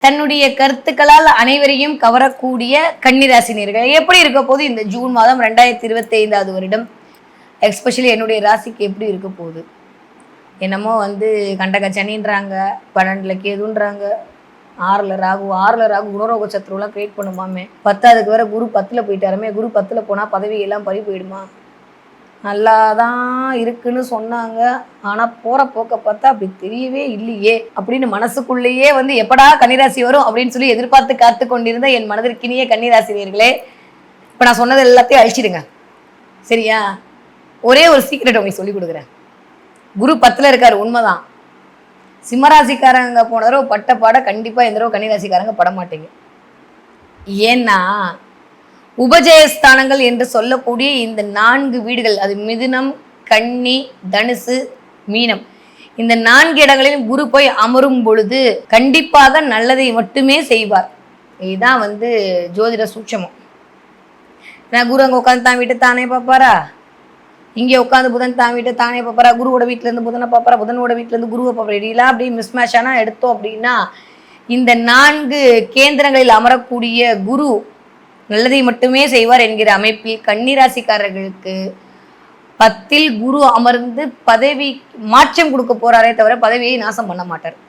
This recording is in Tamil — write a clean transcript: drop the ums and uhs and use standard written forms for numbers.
தன்னுடைய கருத்துக்களால் அனைவரையும் கவரக்கூடிய கன்னிராசினியர்கள் எப்படி இருக்க போது இந்த ஜூன் மாதம் 2025 வருடம் எஸ்பெஷலி என்னுடைய ராசிக்கு எப்படி இருக்க போகுது? என்னமோ கண்டக சனின்றாங்க, 12ல் கேதுன்றாங்க, 6ல் ராகு குணரோக சத்ருலாம் கிரியேட் பண்ணுமாமே, 10க்கு வேற குரு 10ல் போயிட்டாருமே, குரு 10ல் போனால் பதவி எல்லாம் பறி போயிடுமா? நல்லா தான் இருக்குன்னு சொன்னாங்க, ஆனால் போகிற போக்க பார்த்தா அப்படி தெரியவே இல்லையே அப்படின்னு மனசுக்குள்ளேயே எப்படா கன்னிராசி வரும் அப்படின்னு சொல்லி எதிர்பார்த்து காத்து கொண்டிருந்த என் மனதிற்கினிய கன்னிராசினியர்களே, இப்போ நான் சொன்னது எல்லாத்தையும் அழிச்சிடுங்க சரியா? ஒரே ஒரு சீக்ரெட் உங்களுக்கு சொல்லி கொடுக்குறேன். குரு 10ல் இருக்காரு உண்மைதான். சிம்மராசிக்காரங்க போன தடவை பட்ட பாட கண்டிப்பாக எந்த தடவை கன்னிராசிக்காரங்க பட மாட்டீங்க. ஏன்னா உபஜயஸ்தானங்கள் என்று சொல்லக்கூடிய இந்த 4 வீடுகள், அது மிதுனம், கன்னி, தனுசு, மீனம், இந்த 4 இடங்களிலும் குரு போய் அமரும் பொழுது கண்டிப்பாக நல்லதை மட்டுமே செய்வார். இதுதான் ஜோதிட சூட்சமம். நான் குரு அங்கே உட்காந்து தான் வீட்டை தானே பார்ப்பாரா? இங்கே உட்காந்து புதன் தான் வீட்டை தானே பார்ப்பாரா? குருவோட வீட்டிலேருந்து புதனை பார்ப்பாரா? புதனோட வீட்டிலேருந்து குருவை பார்ப்பாரா? இப்படிலாம் அப்படியே மிஸ்மேட்ச் ஆனால் எடுத்தோம் அப்படின்னா இந்த 4 கேந்திரங்களில் அமரக்கூடிய குரு நல்லதை மட்டுமே செய்வார் என்கிற அமைப்பில் கன்னிராசிக்காரர்களுக்கு 10ல் குரு அமர்ந்து பதவி மாற்றம் கொடுக்க போறாரே தவிர பதவியை நாசம் பண்ண மாட்டார்.